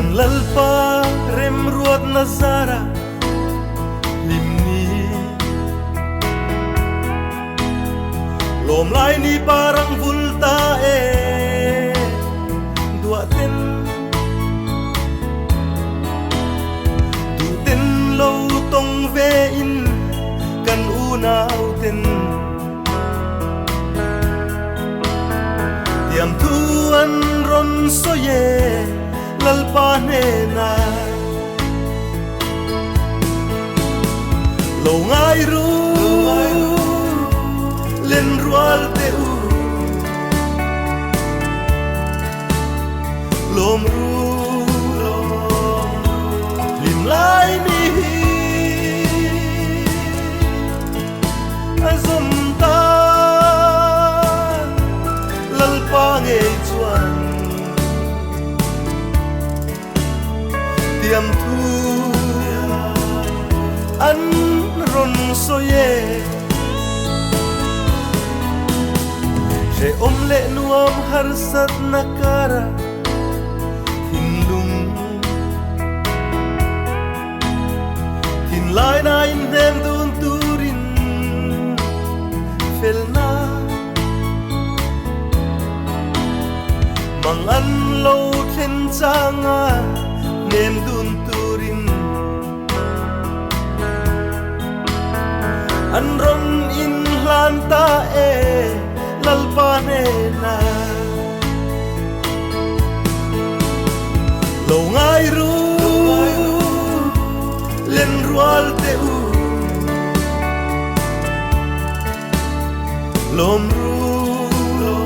kan lalpa rem ruat nazara limni lom lai ni parang vulta dua ten tu ten lâu tong ve in kan unau ten tiam thuan ron so ye lalpa ne na lo ngai ru len rual te u lom ru lim lai ni azom ta lalpa nge chuan tiam thu an ron so ye re om le nuam har sat nakara hin lung hin lai na in dem dun turin fel na mang an lo khen changa nem dun turin an ron in hlan ta lalpa ne na lo ngai ru len rual te u lom ru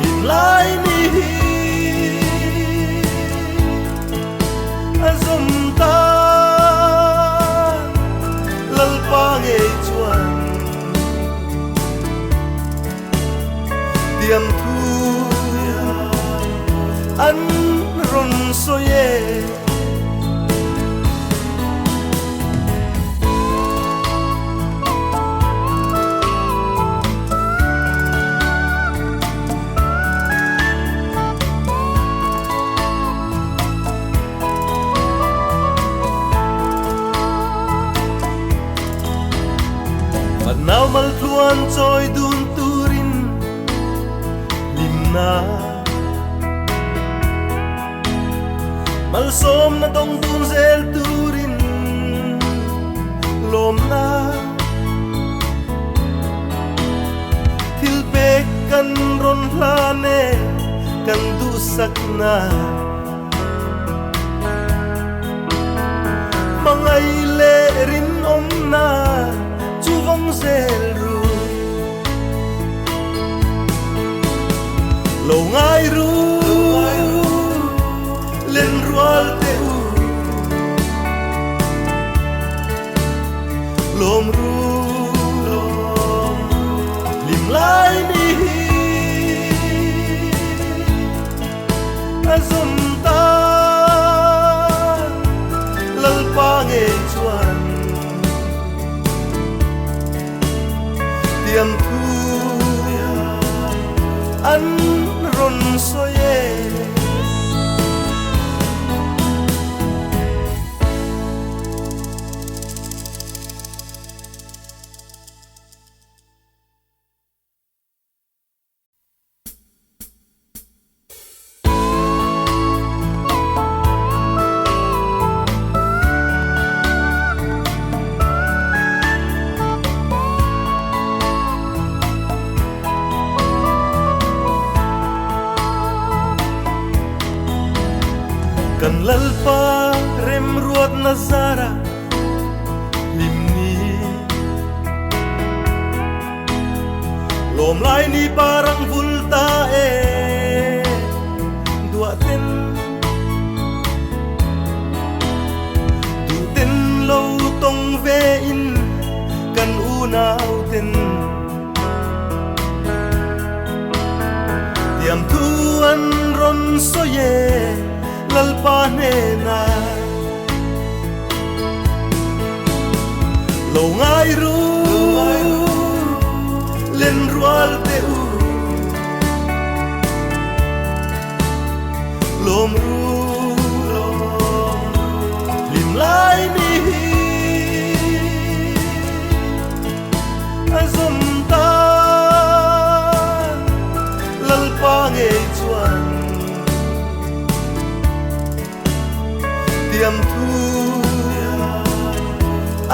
lim lai ni azom ta lalpa nge chuan tiam thu an ron so ye now mal thuan choi dun turin limna mal som na dong dun zel turin lom na thil pe kan ron hlane kan du sakna mangai le rin om na vong zel ru lo ngai ru len rual te u lom ru lim lai ni azom ta lalpa nge chuan tiam thu an ron so ye kan lalpa rem ruat nazara limni lom lai ni parang vulta dua ten tu ten lâu tong ve in kan unau ten tiam thuan ron so ye lalpa ne na lo ngai ru len rual te u lom ru lim lai ni azom ta lal pa nge chuan tiam thu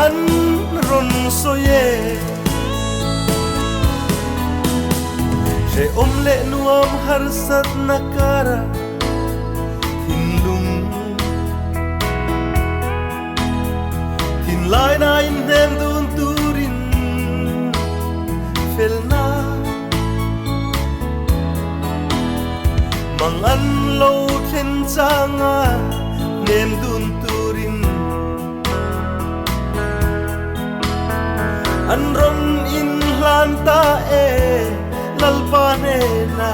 an ron so ye she om le nuam har sat nakara hin lung hin lai na in hem dun turin fel na mang an lo then changa nem dun turin an ron in hlan ta e lalpa ne na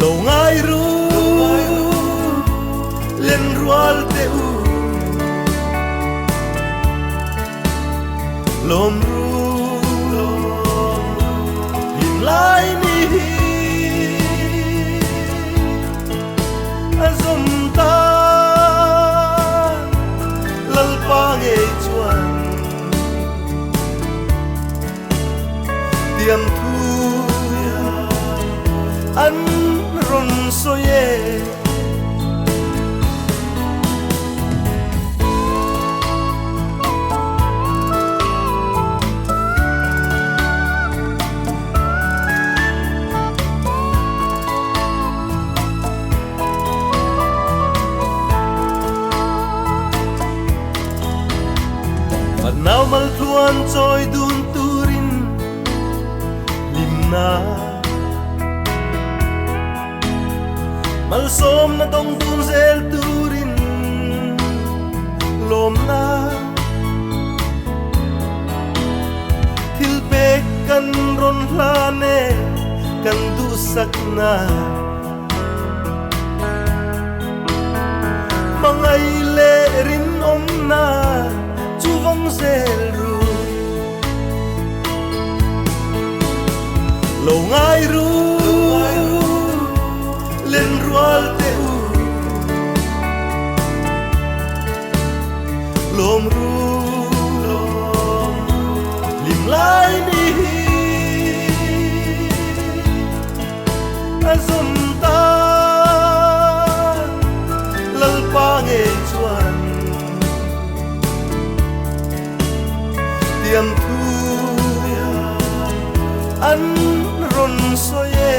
lo ngai ru len rual te u lom ru lim lai ni azom ta lalpa nge chuan tiam thu an ron so ye nào mal thuan trôi đun turin lim na mal som na tong dun zel turin lom na thil pe kan ron hlane kan du sak na mangai le rin om na vong zel ru lo ngai ru len rual te u lom ru lim lai ni azom ta lal pa nge chuan tiam thu an ron so ye